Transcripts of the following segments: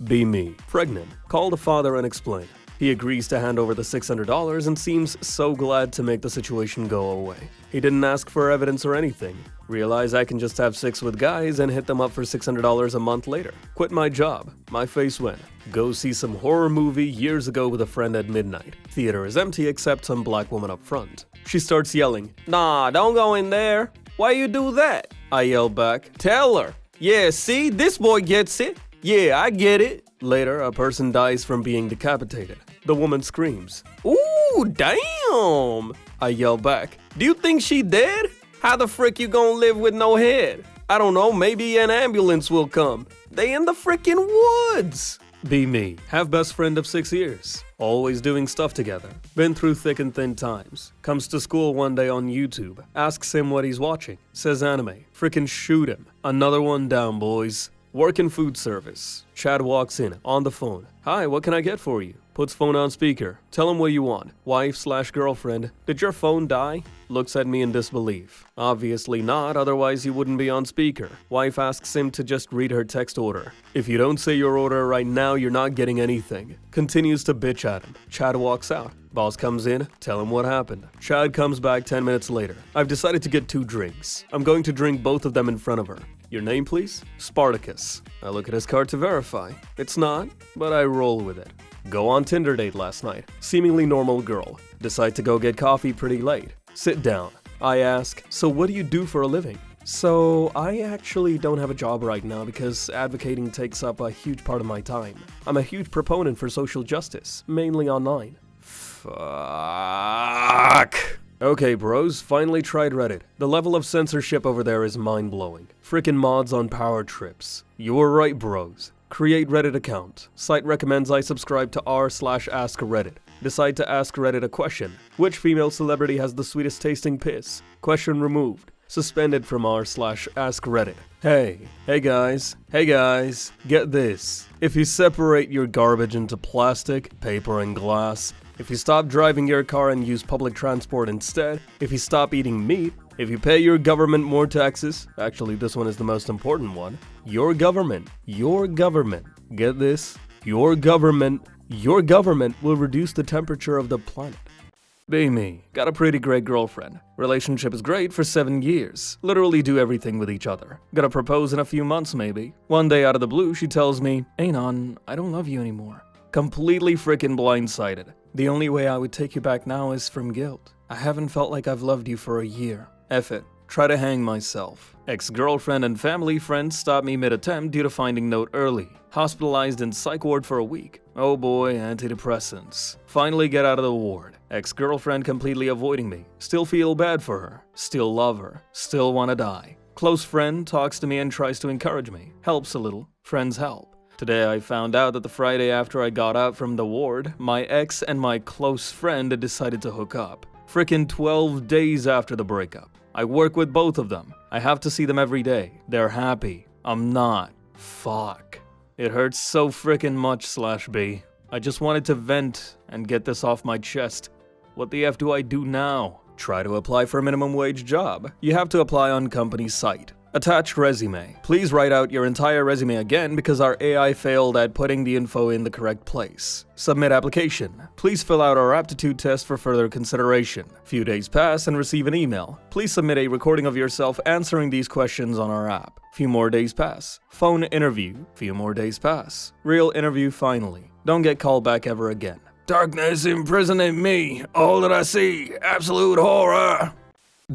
Be me. Pregnant. Call the father and explain. He agrees to hand over the $600 and seems so glad to make the situation go away. He didn't ask for evidence or anything. Realize I can just have sex with guys and hit them up for $600 a month later. Quit my job. My face went. Go see some horror movie years ago with a friend at midnight. Theater is empty except some black woman up front. She starts yelling, "Nah, don't go in there. Why you do that?" I yell back, "Tell her. Yeah, see, this boy gets it. Yeah, I get it." Later, a person dies from being decapitated. The woman screams, "Ooh, damn!" I yell back, "Do you think she dead? How the frick you gonna live with no head? I don't know, maybe an ambulance will come. They in the frickin' woods." Be me. Have best friend of 6 years. Always doing stuff together. Been through thick and thin times. Comes to school one day on YouTube. Asks him what he's watching. Says anime. Frickin' shoot him. Another one down, boys. Work in food service. Chad walks in, on the phone. "Hi, what can I get for you?" Puts phone on speaker. Tell him what you want. Wife/girlfriend. "Did your phone die?" Looks at me in disbelief. Obviously not, otherwise he wouldn't be on speaker. Wife asks him to just read her text order. "If you don't say your order right now, you're not getting anything." Continues to bitch at him. Chad walks out. Boss comes in, tell him what happened. Chad comes back 10 minutes later. "I've decided to get 2 drinks. I'm going to drink both of them in front of her. Your name, please?" "Spartacus." I look at his card to verify. It's not, but I roll with it. Go on Tinder date last night. Seemingly normal girl. Decide to go get coffee pretty late. Sit down. I ask, "So what do you do for a living?" "So I actually don't have a job right now because advocating takes up a huge part of my time. I'm a huge proponent for social justice, mainly online." Fuck. Okay, bros, finally tried Reddit. The level of censorship over there is mind-blowing. Frickin' mods on power trips. You were right, bros. Create Reddit account. Site recommends I subscribe to r/askreddit. Decide to ask Reddit a question. Which female celebrity has the sweetest tasting piss? Question removed. Suspended from r/askreddit. Hey guys, get this. If you separate your garbage into plastic, paper, and glass, if you stop driving your car and use public transport instead, if you stop eating meat, if you pay your government more taxes, actually this one is the most important one, your government, get this, your government will reduce the temperature of the planet. Be me. Got a pretty great girlfriend. Relationship is great for 7 years. Literally do everything with each other. Gonna propose in a few months maybe. One day out of the blue she tells me, "Anon, I don't love you anymore." Completely frickin' blindsided. The only way I would take you back now is from guilt. I haven't felt like I've loved you for a year. F it. Try to hang myself. Ex-girlfriend and family friends stop me mid-attempt due to finding note early. Hospitalized in psych ward for a week. Oh boy, antidepressants. Finally get out of the ward. Ex-girlfriend completely avoiding me. Still feel bad for her. Still love her. Still wanna die. Close friend talks to me and tries to encourage me. Helps a little. Friends help. Today I found out that the Friday after I got out from the ward, my ex and my close friend decided to hook up. Frickin' 12 days after the breakup. I work with both of them. I have to see them every day. They're happy. I'm not. Fuck. It hurts so frickin' much/B. I just wanted to vent and get this off my chest. What the F do I do now? Try to apply for a minimum wage job. You have to apply on company site. Attached resume. Please write out your entire resume again because our AI failed at putting the info in the correct place. Submit application. Please fill out our aptitude test for further consideration. Few days pass and receive an email. Please submit a recording of yourself answering these questions on our app. Few more days pass. Phone interview. Few more days pass. Real interview finally. Don't get called back ever again. Darkness imprisoning me. All that I see. Absolute horror.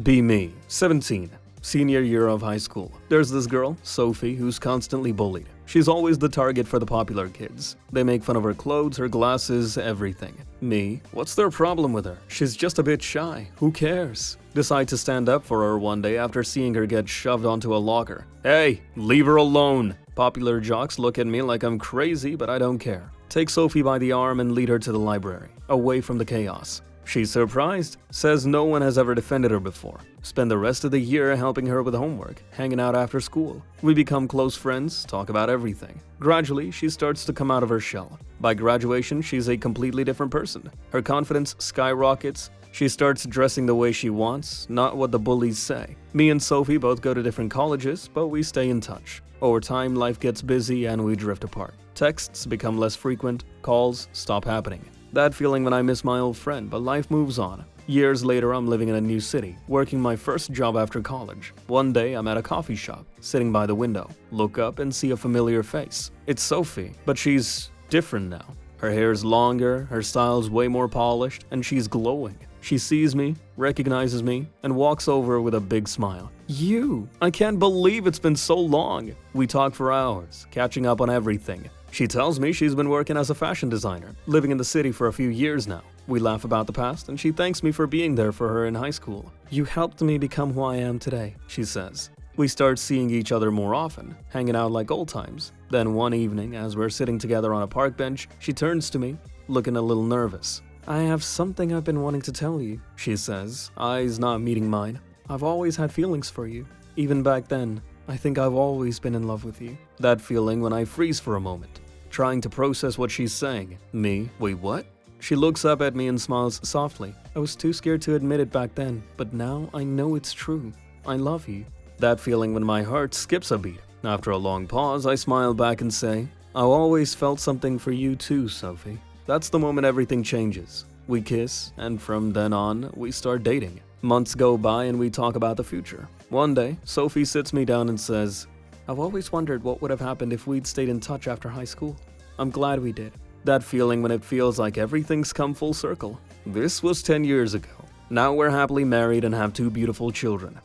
Be me. 17. Senior year of high school. There's this girl, Sophie, who's constantly bullied. She's always the target for the popular kids. They make fun of her clothes, her glasses, everything. Me, what's their problem with her? She's just a bit shy. Who cares? Decide to stand up for her one day after seeing her get shoved onto a locker. Hey, leave her alone. Popular jocks look at me like I'm crazy, but I don't care. Take Sophie by the arm and lead her to the library, away from the chaos. She's surprised, says no one has ever defended her before. Spend the rest of the year helping her with homework, hanging out after school. We become close friends, talk about everything. Gradually, she starts to come out of her shell. By graduation, she's a completely different person. Her confidence skyrockets. She starts dressing the way she wants, not what the bullies say. Me and Sophie both go to different colleges, but we stay in touch. Over time, life gets busy and we drift apart. Texts become less frequent, calls stop happening. That feeling when I miss my old friend, but life moves on. Years later, I'm living in a new city, working my first job after college. One day, I'm at a coffee shop, sitting by the window. Look up and see a familiar face. It's Sophie, but she's different now. Her hair's longer, her style's way more polished, and she's glowing. She sees me, recognizes me, and walks over with a big smile. You! I can't believe it's been so long! We talk for hours, catching up on everything. She tells me she's been working as a fashion designer, living in the city for a few years now. We laugh about the past, and she thanks me for being there for her in high school. You helped me become who I am today, she says. We start seeing each other more often, hanging out like old times. Then one evening, as we're sitting together on a park bench, she turns to me, looking a little nervous. I have something I've been wanting to tell you, she says, eyes not meeting mine. I've always had feelings for you. Even back then, I think I've always been in love with you. That feeling when I freeze for a moment, trying to process what she's saying. Me, wait, what? She looks up at me and smiles softly. I was too scared to admit it back then, but now I know it's true. I love you. That feeling when my heart skips a beat. After a long pause, I smile back and say, I've always felt something for you too, Sophie. That's the moment everything changes. We kiss, and from then on, we start dating. Months go by and we talk about the future. One day, Sophie sits me down and says, I've always wondered what would have happened if we'd stayed in touch after high school. I'm glad we did. That feeling when it feels like everything's come full circle. This was 10 years ago. Now we're happily married and have 2 beautiful children.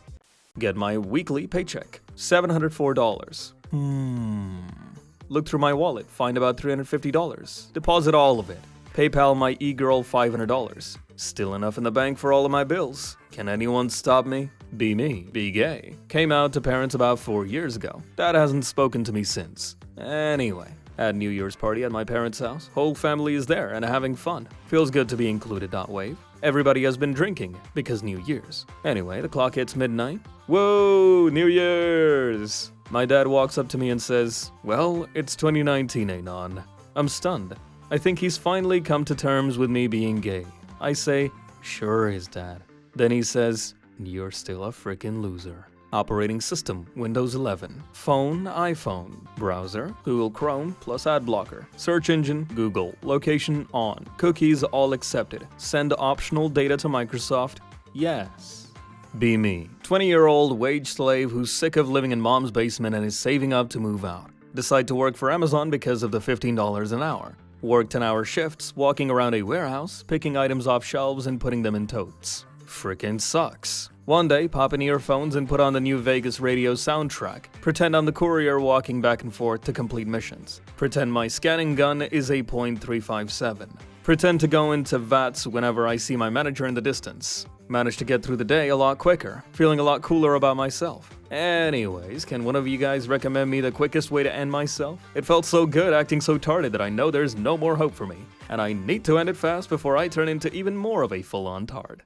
Get my weekly paycheck, $704. Look through my wallet, find about $350. Deposit all of it. PayPal my e-girl $500. Still enough in the bank for all of my bills. Can anyone stop me? Be me, be gay. Came out to parents about 4 years ago. Dad hasn't spoken to me since. Anyway, had New Year's party at my parents' house. Whole family is there and having fun. Feels good to be included, .wave. Everybody has been drinking, because New Year's. Anyway, the clock hits midnight. Whoa, New Year's! My dad walks up to me and says, well, it's 2019, Anon. I'm stunned. I think he's finally come to terms with me being gay. I say, sure is, Dad. Then he says, you're still a frickin' loser. Operating system, Windows 11. Phone, iPhone. Browser, Google Chrome plus ad blocker. Search engine, Google. Location, on. Cookies, all accepted. Send optional data to Microsoft, yes. Be me. 20-year-old wage slave who's sick of living in mom's basement and is saving up to move out. Decide to work for Amazon because of the $15 an hour. Work 10-hour shifts, walking around a warehouse, picking items off shelves and putting them in totes. Frickin' sucks. One day, pop in earphones and put on the new Vegas radio soundtrack. Pretend I'm the courier walking back and forth to complete missions. Pretend my scanning gun is a .357. Pretend to go into VATS whenever I see my manager in the distance. Managed to get through the day a lot quicker, feeling a lot cooler about myself. Anyways, can one of you guys recommend me the quickest way to end myself? It felt so good acting so tarded that I know there's no more hope for me, and I need to end it fast before I turn into even more of a full-on tard.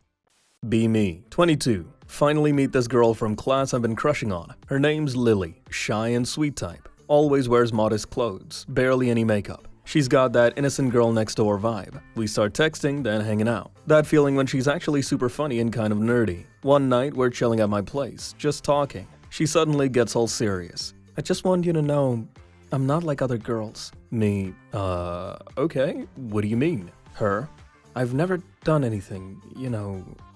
Be me, 22. Finally meet this girl from class I've been crushing on. Her name's Lily, shy and sweet type. Always wears modest clothes, barely any makeup. She's got that innocent girl next door vibe. We start texting, then hanging out. That feeling when she's actually super funny and kind of nerdy. One night, we're chilling at my place, just talking. She suddenly gets all serious. I just want you to know, I'm not like other girls. Me, okay, what do you mean? Her, I've never done anything,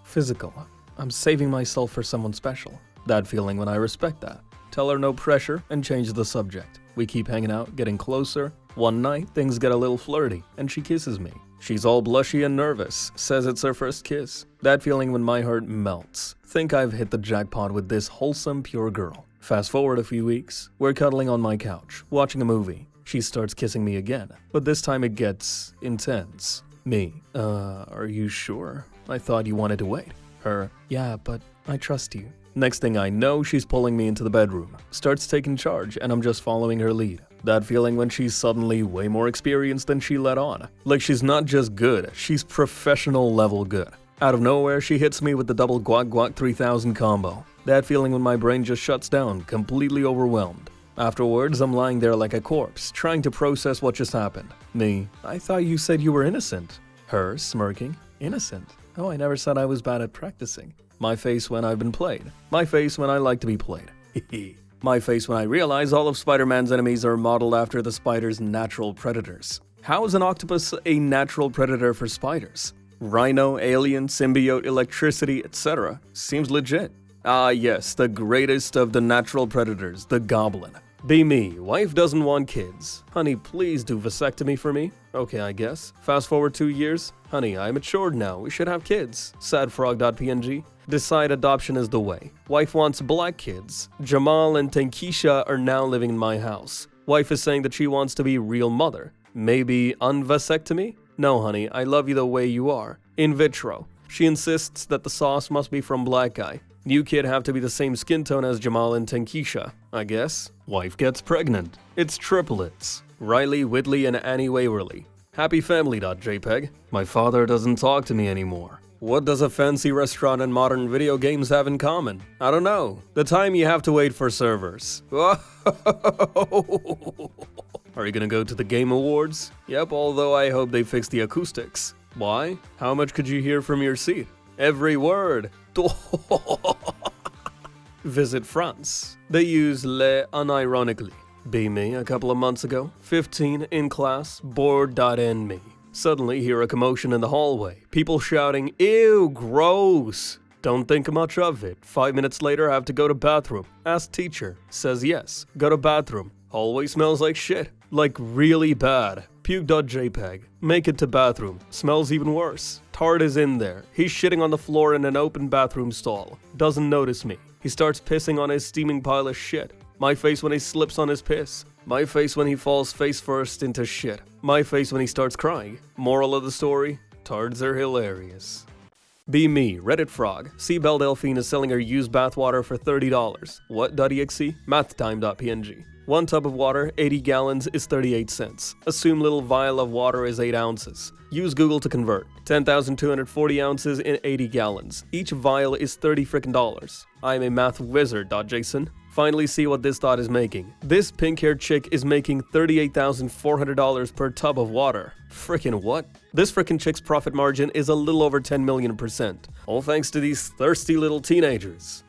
physical. I'm saving myself for someone special. That feeling when I respect that. Tell her no pressure and change the subject. We keep hanging out, getting closer. One night, things get a little flirty, and she kisses me. She's all blushy and nervous, says it's her first kiss. That feeling when my heart melts. Think I've hit the jackpot with this wholesome, pure girl. Fast forward a few weeks, we're cuddling on my couch, watching a movie. She starts kissing me again, but this time it gets intense. Me, are you sure? I thought you wanted to wait. Her, yeah, but I trust you. Next thing I know, she's pulling me into the bedroom, starts taking charge, and I'm just following her lead. That feeling when she's suddenly way more experienced than she let on. Like she's not just good, she's professional level good. Out of nowhere, she hits me with the double guac guac 3000 combo. That feeling when my brain just shuts down, completely overwhelmed. Afterwards, I'm lying there like a corpse, trying to process what just happened. Me, I thought you said you were innocent. Her, smirking, innocent. Oh, I never said I was bad at practicing. My face when I've been played. My face when I like to be played. My face when I realize all of Spider-Man's enemies are modeled after the spider's natural predators. How is an octopus a natural predator for spiders? Rhino, alien, symbiote, electricity, etc. Seems legit. Ah yes, the greatest of the natural predators, the goblin. Be me, wife doesn't want kids. Honey, please do vasectomy for me. Okay, I guess. Fast forward 2 years. Honey, I matured now, we should have kids. Sadfrog.png. Decide adoption is the way. Wife wants black kids. Jamal and Tankisha are now living in my house. Wife is saying that she wants to be real mother. Maybe unvasectomy? No, honey, I love you the way you are. In vitro. She insists that the sauce must be from black guy. New kid have to be the same skin tone as Jamal and Tankisha, I guess. Wife gets pregnant. It's triplets. Riley, Whitley, and Annie Waverly. Happyfamily.jpg. My father doesn't talk to me anymore. What does a fancy restaurant and modern video games have in common? I don't know. The time you have to wait for servers. Are you gonna go to the Game Awards? Yep, although I hope they fix the acoustics. Why? How much could you hear from your seat? Every word. Visit France. They use le unironically. Be me a couple of months ago. 15 in class, bored.end me. Suddenly hear a commotion in the hallway. People shouting, ew, gross. Don't think much of it. 5 minutes later, have to go to bathroom. Ask teacher. Says yes. Go to bathroom. Hallway smells like shit. Like really bad. Puke.jpg. Make it to bathroom. Smells even worse. Tard is in there. He's shitting on the floor in an open bathroom stall. Doesn't notice me. He starts pissing on his steaming pile of shit. My face when he slips on his piss. My face when he falls face first into shit. My face when he starts crying. Moral of the story? Tards are hilarious. Be me, Reddit frog. Seabell Delphine is selling her used bathwater for $30. What.exe? Mathtime.png. 1 tub of water, 80 gallons, is 38 cents. Assume little vial of water is 8 ounces. Use Google to convert. 10,240 ounces in 80 gallons. Each vial is $30 I am a math wizard.json. Finally see what this thought is making. This pink-haired chick is making $38,400 per tub of water. Frickin' what? This frickin' chick's profit margin is a little over 10 million%. All thanks to these thirsty little teenagers.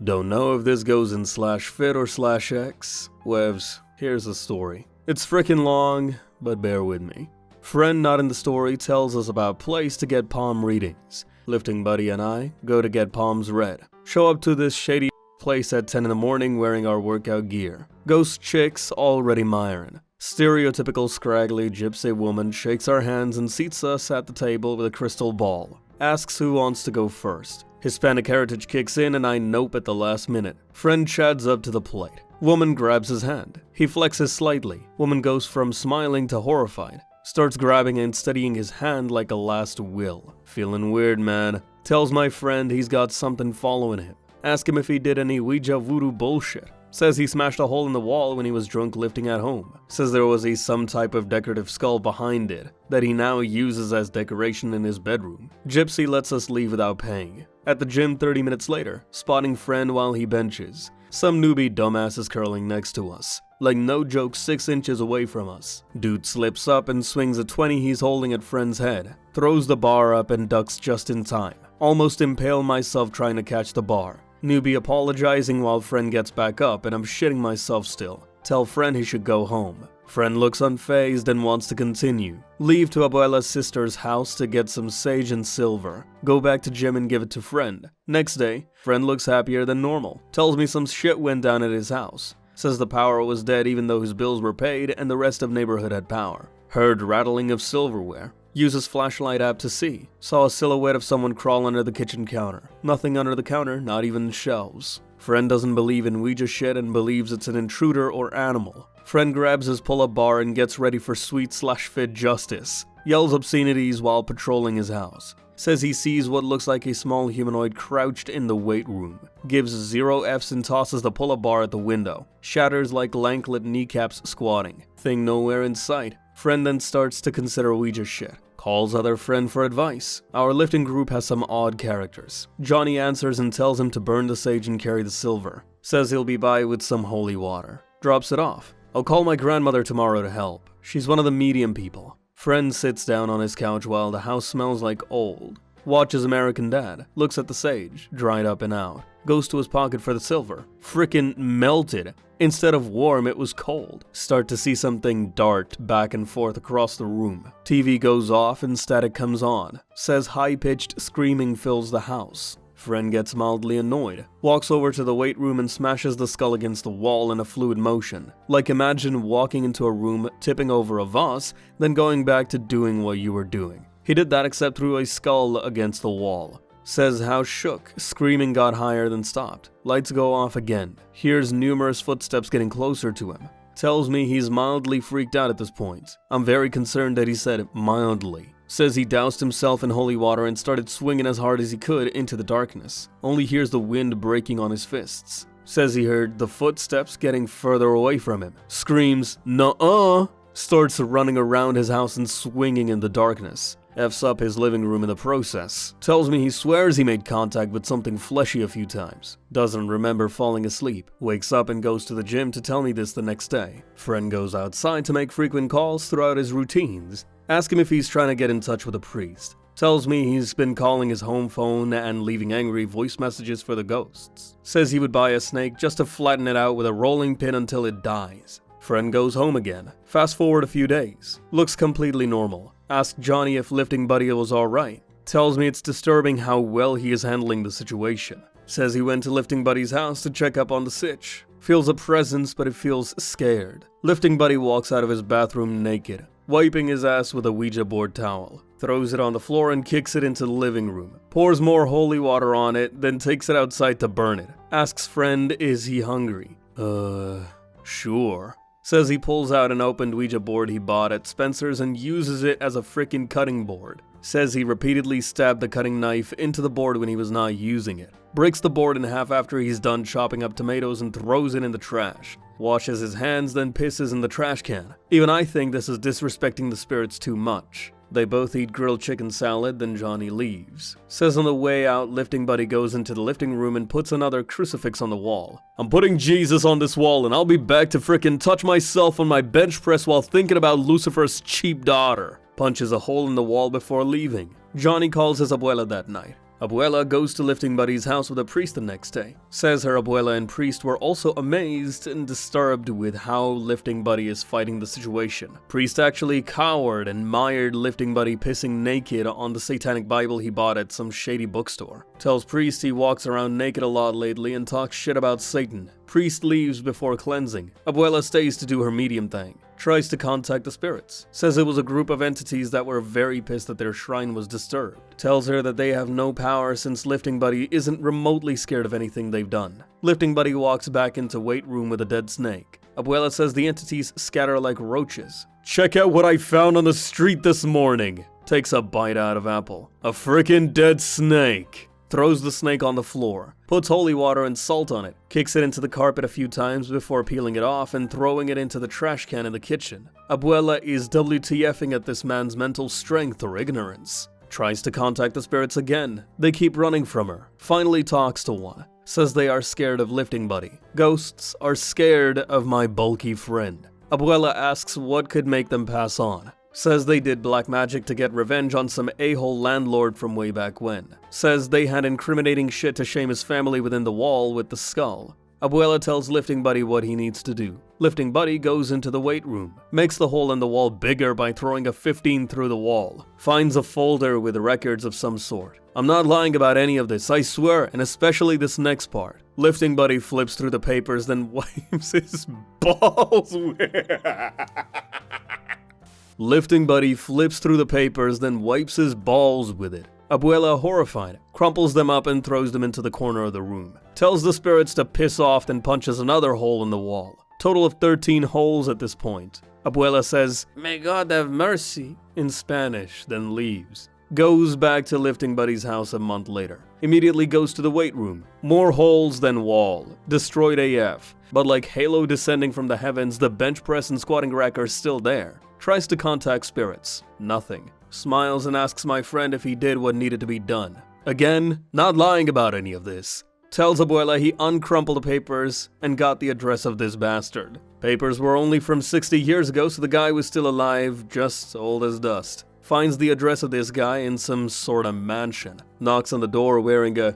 Don't know if this goes in /fit or /x. Webs, here's the story. It's frickin' long, but bear with me. Friend not in the story tells us about place to get palm readings. Lifting buddy and I go to get palms read. Show up to this shady place at 10 in the morning wearing our workout gear. Ghost chicks already miring. Stereotypical scraggly gypsy woman shakes our hands and seats us at the table with a crystal ball. Asks who wants to go first. Hispanic heritage kicks in and I nope at the last minute. Friend chads up to the plate. Woman grabs his hand. He flexes slightly. Woman goes from smiling to horrified. Starts grabbing and steadying his hand like a last will. Feeling weird, man. Tells my friend he's got something following him. Ask him if he did any Ouija voodoo bullshit. Says he smashed a hole in the wall when he was drunk lifting at home. Says there was some type of decorative skull behind it that he now uses as decoration in his bedroom. Gypsy lets us leave without paying. At the gym 30 minutes later, spotting friend while he benches. Some newbie dumbass is curling next to us. Like no joke 6 inches away from us. Dude slips up and swings a 20 he's holding at friend's head. Throws the bar up and ducks just in time. Almost impale myself trying to catch the bar. Newbie apologizing while friend gets back up and I'm shitting myself still. Tell friend he should go home. Friend looks unfazed and wants to continue. Leave to Abuela's sister's house to get some sage and silver. Go back to gym and give it to friend. Next day, friend looks happier than normal. Tells me some shit went down at his house. Says the power was dead even though his bills were paid and the rest of neighborhood had power. Heard rattling of silverware. Uses flashlight app to see. Saw a silhouette of someone crawl under the kitchen counter. Nothing under the counter, not even shelves. Friend doesn't believe in Ouija shit and believes it's an intruder or animal. Friend grabs his pull-up bar and gets ready for sweet/fit justice. Yells obscenities while patrolling his house. Says he sees what looks like a small humanoid crouched in the weight room. Gives 0 Fs and tosses the pull-up bar at the window. Shatters like lanklet kneecaps squatting. Thing nowhere in sight. Friend then starts to consider Ouija shit. Calls other friend for advice. Our lifting group has some odd characters. Johnny answers and tells him to burn the sage and carry the silver. Says he'll be by with some holy water. Drops it off. I'll call my grandmother tomorrow to help. She's one of the medium people. Friend sits down on his couch while the house smells like old. watches American Dad, looks at the sage, dried up and out, goes to his pocket for the silver, frickin' melted. Instead of warm, it was cold. Start to see something dart back and forth across the room. TV goes off and static comes on. Says high-pitched screaming fills the house. Friend gets mildly annoyed, walks over to the weight room and smashes the skull against the wall in a fluid motion. Like imagine walking into a room, tipping over a vase, then going back to doing what you were doing. He did that except threw a skull against the wall. Says how shook, screaming got higher than stopped. Lights go off again. Hears numerous footsteps getting closer to him. Tells me he's mildly freaked out at this point. I'm very concerned that he said mildly. Says he doused himself in holy water and started swinging as hard as he could into the darkness. Only hears the wind breaking on his fists. Says he heard the footsteps getting further away from him. Screams, "Nuh-uh!" Starts running around his house and swinging in the darkness. F's up his living room in the process. Tells me he swears he made contact with something fleshy a few times. Doesn't remember falling asleep. Wakes up and goes to the gym to tell me this the next day. Friend goes outside to make frequent calls throughout his routines. Ask him if he's trying to get in touch with a priest. Tells me he's been calling his home phone and leaving angry voice messages for the ghosts. Says he would buy a snake just to flatten it out with a rolling pin until it dies. Friend goes home again. Fast forward a few days. Looks completely normal. Ask Johnny if lifting buddy was alright. Tells me it's disturbing how well he is handling the situation. Says he went to lifting buddy's house to check up on the sitch. Feels a presence but it feels scared. Lifting buddy walks out of his bathroom naked, wiping his ass with a Ouija board towel. Throws it on the floor and kicks it into the living room. Pours more holy water on it, then takes it outside to burn it. Asks friend is he hungry. Sure. Says he pulls out an opened Ouija board he bought at Spencer's and uses it as a frickin' cutting board. Says he repeatedly stabbed the cutting knife into the board when he was not using it. Breaks the board in half after he's done chopping up tomatoes and throws it in the trash. Washes his hands, then pisses in the trash can. Even I think this is disrespecting the spirits too much. They both eat grilled chicken salad, then Johnny leaves. Says on the way out, lifting buddy goes into the lifting room and puts another crucifix on the wall. I'm putting Jesus on this wall and I'll be back to frickin' touch myself on my bench press while thinking about Lucifer's cheap daughter. Punches a hole in the wall before leaving. Johnny calls his abuela that night. Abuela goes to lifting buddy's house with a priest the next day. Says her abuela and priest were also amazed and disturbed with how lifting buddy is fighting the situation. Priest actually cowered and mired lifting buddy pissing naked on the satanic Bible he bought at some shady bookstore. Tells priest he walks around naked a lot lately and talks shit about Satan. Priest leaves before cleansing. Abuela stays to do her medium thing. Tries to contact the spirits. Says it was a group of entities that were very pissed that their shrine was disturbed. Tells her that they have no power since lifting buddy isn't remotely scared of anything they've done. Lifting buddy walks back into weight room with a dead snake. Abuela says the entities scatter like roaches. Check out what I found on the street this morning. Takes a bite out of apple. A frickin' dead snake. Throws the snake on the floor, puts holy water and salt on it, kicks it into the carpet a few times before peeling it off and throwing it into the trash can in the kitchen. Abuela is WTFing at this man's mental strength or ignorance. Tries to contact the spirits again. They keep running from her. Finally talks to one. Says they are scared of lifting buddy. Ghosts are scared of my bulky friend. Abuela asks what could make them pass on. Says they did black magic to get revenge on some a-hole landlord from way back when. Says they had incriminating shit to shame his family within the wall with the skull. Abuela tells lifting buddy what he needs to do. Lifting buddy goes into the weight room. Makes the hole in the wall bigger by throwing a 15 through the wall. Finds a folder with records of some sort. I'm not lying about any of this, I swear, and especially this next part. Lifting buddy flips through the papers, then wipes his balls with Lifting buddy flips through the papers, then wipes his balls with it. Abuela, horrified, crumples them up and throws them into the corner of the room. Tells the spirits to piss off, then punches another hole in the wall. Total of 13 holes at this point. Abuela says, "May God have mercy," in Spanish, then leaves. Goes back to lifting buddy's house a month later. Immediately goes to the weight room. More holes than wall. Destroyed AF. But like Halo descending from the heavens, the bench press and squatting rack are still there. Tries to contact spirits. Nothing. Smiles and asks my friend if he did what needed to be done. Again, not lying about any of this. Tells Abuela he uncrumpled the papers and got the address of this bastard. Papers were only from 60 years ago, so the guy was still alive, just old as dust. finds the address of this guy in some sort of mansion, knocks on the door wearing a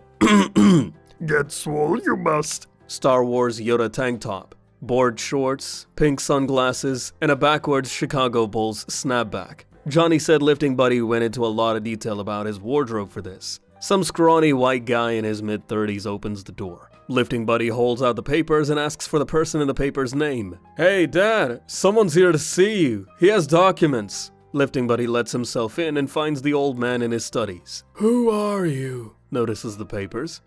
"Get swole, you must" Star Wars Yoda tank top, board shorts, pink sunglasses, and a backwards Chicago Bulls snapback. Johnny said lifting buddy went into a lot of detail about his wardrobe for this. Some scrawny white guy in his mid-30s opens the door. Lifting buddy holds out the papers and asks for the person in the paper's name. "Hey, Dad, someone's here to see you. He has documents." Lifting buddy lets himself in and finds the old man in his studies. "Who are you?" notices the papers.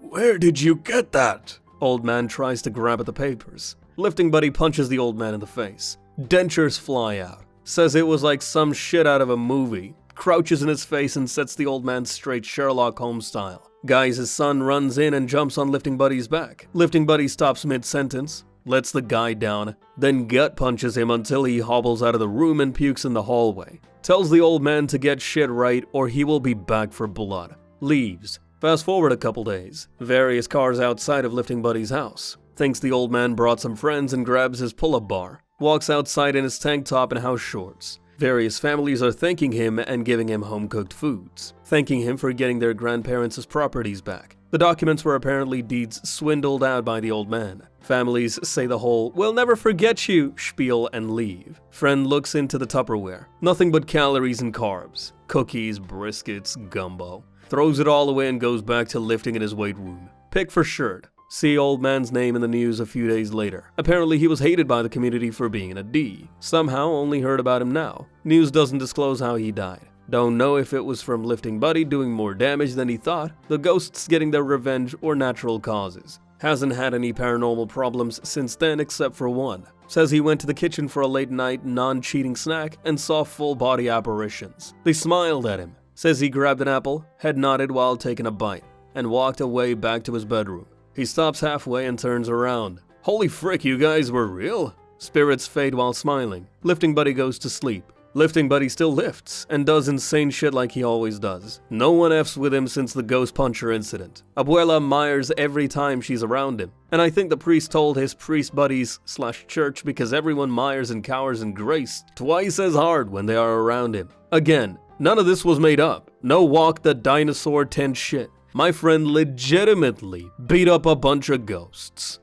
"Where did you get that?" Old man tries to grab at the papers. Lifting buddy punches the old man in the face. Dentures fly out. Says it was like some shit out of a movie. Crouches in his face and sets the old man straight Sherlock Holmes style. Guy's son runs in and jumps on Lifting Buddy's back. Lifting Buddy stops mid-sentence, lets the guy down, then gut punches him until he hobbles out of the room and pukes in the hallway. Tells the old man to get shit right or he will be back for blood. Leaves. Fast forward a couple days. Various cars outside of Lifting Buddy's house. Thinks the old man brought some friends and grabs his pull-up bar. Walks outside in his tank top and house shorts. Various families are thanking him and giving him home-cooked foods, thanking him for getting their grandparents' properties back. The documents were apparently deeds swindled out by the old man. Families say the whole "we'll never forget you" spiel and leave. Friend looks into the Tupperware. Nothing but calories and carbs. Cookies, briskets, gumbo. Throws it all away and goes back to lifting in his weight room. Pick for shirt. See old man's name in the news a few days later. Apparently he was hated by the community for being a D. Somehow only heard about him now. News doesn't disclose how he died. Don't know if it was from Lifting Buddy doing more damage than he thought, the ghosts getting their revenge, or natural causes. Hasn't had any paranormal problems since then except for one. Says he went to the kitchen for a late night non-cheating snack and saw full body apparitions. They smiled at him. Says he grabbed an apple, head nodded while taking a bite, and walked away back to his bedroom. He stops halfway and turns around. "Holy frick, you guys were real?" Spirits fade while smiling. Lifting Buddy goes to sleep. Lifting Buddy still lifts, and does insane shit like he always does. No one F's with him since the ghost puncher incident. Abuela mires every time she's around him. And I think the priest told his priest buddies/church because everyone mires and cowers in grace twice as hard when they are around him. Again, none of this was made up. No walk the dinosaur tent shit. My friend legitimately beat up a bunch of ghosts.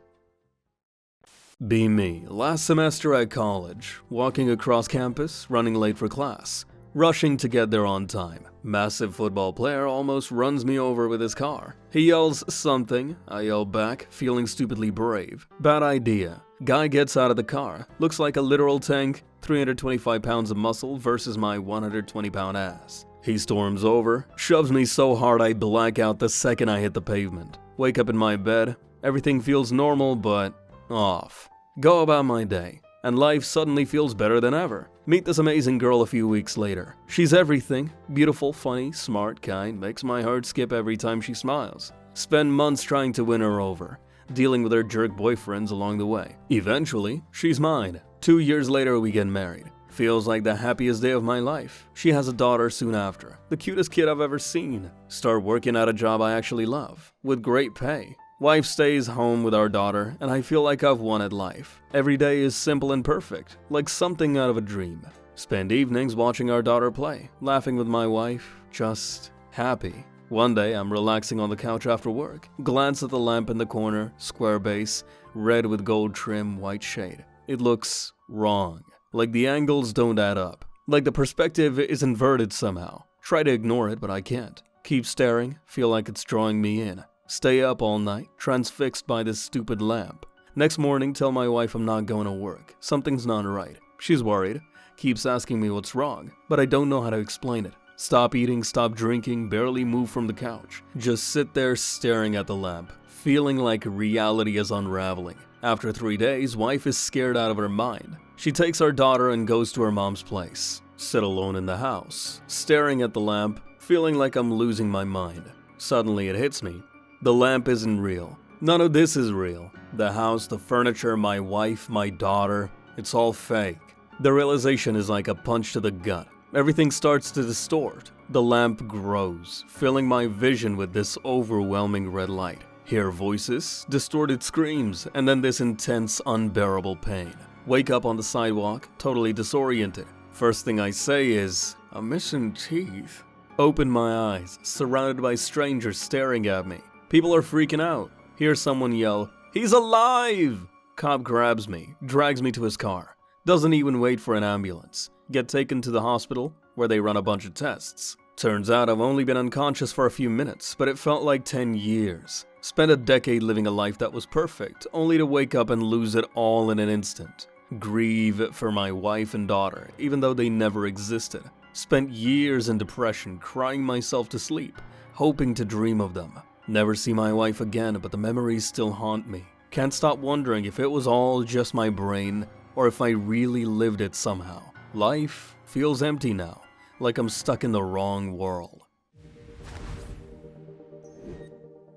Be me, last semester at college, walking across campus, running late for class, rushing to get there on time. Massive football player almost runs me over with his car. He yells something, I yell back, feeling stupidly brave. Bad idea. Guy gets out of the car, looks like a literal tank, 325 pounds of muscle versus my 120-pound ass. He storms over, shoves me so hard I black out the second I hit the pavement. Wake up in my bed, everything feels normal but off. Go about my day, and life suddenly feels better than ever. Meet this amazing girl a few weeks later. She's everything, beautiful, funny, smart, kind, makes my heart skip every time she smiles. Spend months trying to win her over, dealing with her jerk boyfriends along the way. Eventually, she's mine. 2 years later we get married. Feels like the happiest day of my life. She has a daughter soon after. The cutest kid I've ever seen. Start working at a job I actually love, with great pay. Wife stays home with our daughter, and I feel like I've won at life. Every day is simple and perfect, like something out of a dream. Spend evenings watching our daughter play, laughing with my wife, just happy. One day I'm relaxing on the couch after work, glance at the lamp in the corner, square base, red with gold trim, white shade. It looks wrong. Like the angles don't add up. Like the perspective is inverted somehow. Try to ignore it, but I can't. Keep staring, feel like it's drawing me in. Stay up all night, transfixed by this stupid lamp. Next morning, tell my wife I'm not going to work. Something's not right. She's worried, keeps asking me what's wrong, but I don't know how to explain it. Stop eating, stop drinking, barely move from the couch. Just sit there staring at the lamp, feeling like reality is unraveling. After 3 days, wife is scared out of her mind. She takes our daughter and goes to her mom's place. Sit alone in the house, staring at the lamp, feeling like I'm losing my mind. Suddenly it hits me. The lamp isn't real. None of this is real. The house, the furniture, my wife, my daughter, it's all fake. The realization is like a punch to the gut. Everything starts to distort. The lamp grows, filling my vision with this overwhelming red light. Hear voices, distorted screams, and then this intense, unbearable pain. Wake up on the sidewalk, totally disoriented. First thing I say is, I'm missing teeth. Open my eyes, surrounded by strangers staring at me. People are freaking out. Hear someone yell, "He's alive!" Cop grabs me, drags me to his car. Doesn't even wait for an ambulance. Get taken to the hospital, where they run a bunch of tests. Turns out I've only been unconscious for a few minutes, but it felt like 10 years. Spent a decade living a life that was perfect, only to wake up and lose it all in an instant. Grieve for my wife and daughter, even though they never existed. Spent years in depression, crying myself to sleep, hoping to dream of them. Never see my wife again, but the memories still haunt me. Can't stop wondering if it was all just my brain, or if I really lived it somehow. Life feels empty now, like I'm stuck in the wrong world.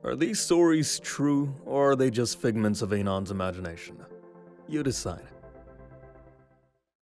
Are these stories true, or are they just figments of Anon's imagination? You decide.